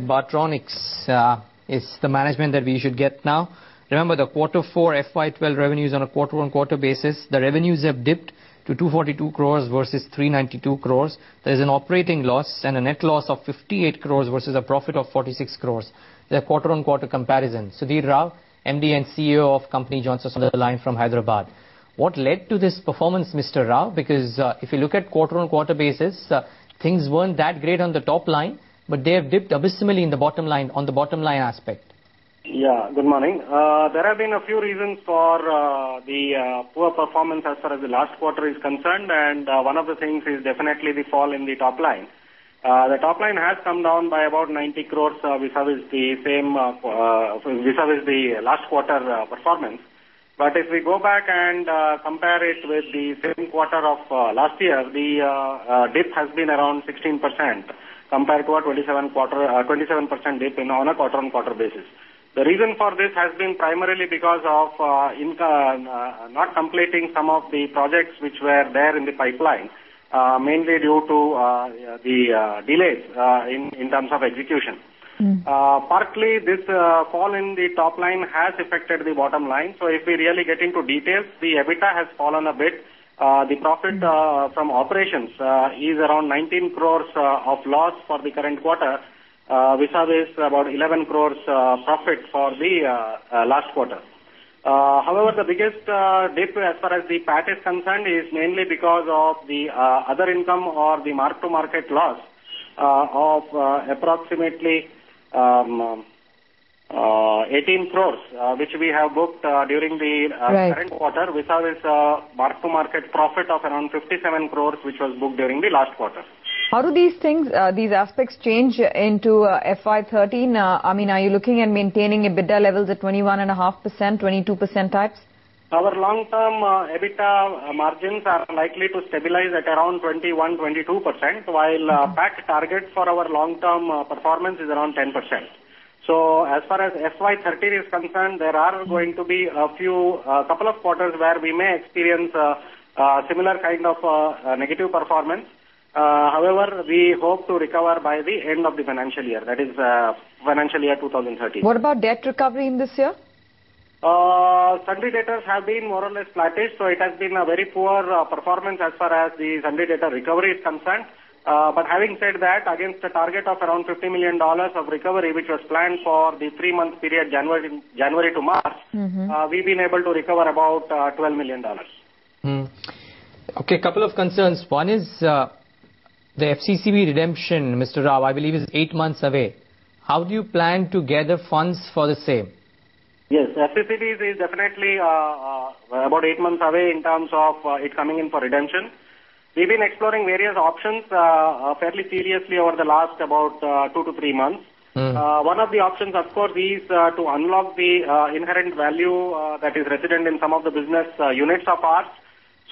Bartronics is the management that we should get now. Remember, the quarter 4 FY12 revenues on a quarter-on-quarter basis, the revenues have dipped to 242 crores versus 392 crores. There is an operating loss and a net loss of 58 crores versus a profit of 46 crores. The quarter-on-quarter comparison. Sudhir Rao, MD and CEO of company, joins us on the line from Hyderabad. What led to this performance, Mr. Rao? Because if you look at quarter-on-quarter basis, things weren't that great on the top line, but they have dipped abysmally in the bottom line, on the bottom line aspect. Yeah, good morning. There have been a few reasons for the poor performance as far as the last quarter is concerned, and one of the things is definitely the fall in the top line. The top line has come down by about 90 crores vis-a-vis the same vis-a-vis the last quarter performance. But if we go back and compare it with the same quarter of last year, the dip has been around 16% compared to a 27% dip on a quarter-on-quarter basis. The reason for this has been primarily because of not completing some of the projects which were there in the pipeline, mainly due to the delays in terms of execution. Partly, this fall in the top line has affected the bottom line. So if we really get into details, the EBITDA has fallen a bit. The profit from operations is around 19 crores of loss for the current quarter, vis-a-vis about 11 crores profit for the last quarter. However, the biggest dip as far as the PAT is concerned is mainly because of the other income or the mark-to-market loss of approximately 18 crores, which we have booked during the current quarter, vis-a-vis mark-to-market profit of around 57 crores, which was booked during the last quarter. How do these things, these aspects change into FY13? I mean, are you looking at maintaining EBITDA levels at 21.5%, 22% types? Our long-term EBITDA margins are likely to stabilize at around 21-22%, while PAT target for our long-term performance is around 10%. So as far as FY13 is concerned, there are going to be a couple of quarters where we may experience similar kind of negative performance. However, we hope to recover by the end of the financial year, that is financial year 2013. What about debt recovery in this year? Sundry debtors have been more or less flattish, so it has been a very poor performance as far as the sundry debtor recovery is concerned. But having said that, against a target of around $50 million of recovery, which was planned for the 3-month period, January to March, we've been able to recover about $12 million. Okay, couple of concerns. One is the FCCB redemption, Mr. Rao, I believe is 8 months away. How do you plan to gather funds for the same? Yes, FCCB is definitely about 8 months away in terms of it coming in for redemption. We've been exploring various options fairly seriously over the last about 2 to 3 months. One of the options, of course, is to unlock the inherent value that is resident in some of the business units of ours.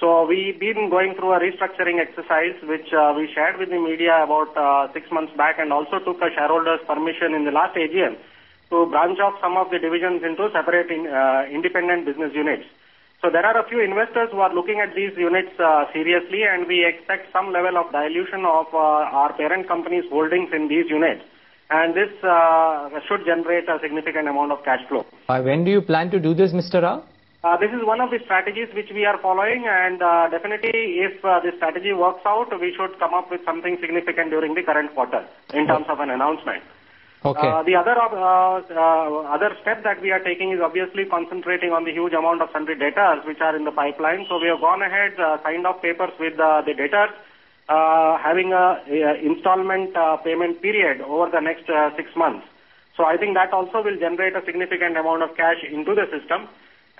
So we've been going through a restructuring exercise, which we shared with the media about 6 months back, and also took a shareholder's permission in the last AGM to branch off some of the divisions into separate independent business units. So there are a few investors who are looking at these units seriously, and we expect some level of dilution of our parent company's holdings in these units. And this should generate a significant amount of cash flow. When do you plan to do this, Mr. Rao? This is one of the strategies which we are following, and definitely if this strategy works out, we should come up with something significant during the current quarter in terms of an announcement. Okay. The other step that we are taking is obviously concentrating on the huge amount of sundry debtors which are in the pipeline. So we have gone ahead, signed off papers with the debtors, having a installment payment period over the next 6 months. So I think that also will generate a significant amount of cash into the system.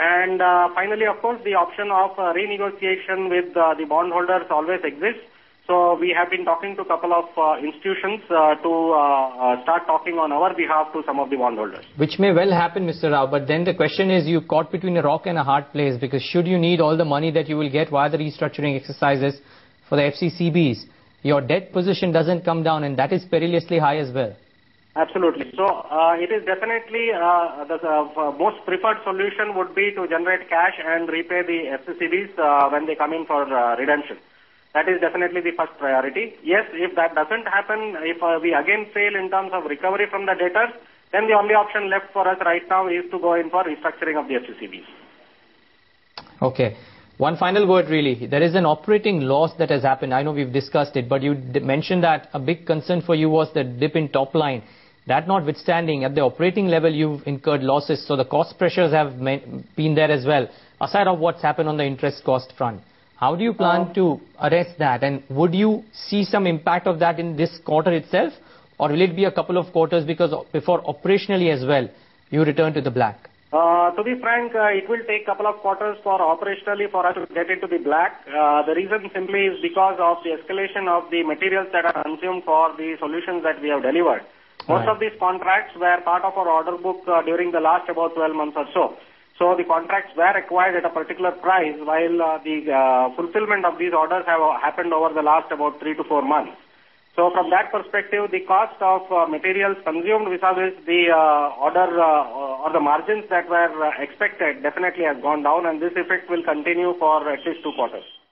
And finally, of course, the option of renegotiation with the bondholders always exists. So we have been talking to a couple of institutions to start talking on our behalf to some of the bondholders. Which may well happen, Mr. Rao, but then the question is you caught between a rock and a hard place, because should you need all the money that you will get via the restructuring exercises for the FCCBs, your debt position doesn't come down, and that is perilously high as well. Absolutely. So it is definitely the most preferred solution would be to generate cash and repay the FCCBs when they come in for redemption. That is definitely the first priority. Yes, if that doesn't happen, if we again fail in terms of recovery from the debtors, then the only option left for us right now is to go in for restructuring of the FCCBs. Okay. One final word really. There is an operating loss that has happened. I know we've discussed it, but you mentioned that a big concern for you was the dip in top line. That notwithstanding, at the operating level, you've incurred losses, so the cost pressures have been there as well, aside of what's happened on the interest cost front. How do you plan to arrest that, and would you see some impact of that in this quarter itself, or will it be a couple of quarters because before operationally as well, you return to the black? To be frank, it will take a couple of quarters for operationally for us to get into the black. The reason simply is because of the escalation of the materials that are consumed for the solutions that we have delivered. Most of these contracts were part of our order book during the last about 12 months or so. So the contracts were acquired at a particular price, while the fulfillment of these orders have happened over the last about 3 to 4 months. So from that perspective, the cost of materials consumed vis-a-vis the order or the margins that were expected definitely has gone down, and this effect will continue for at least 2 quarters.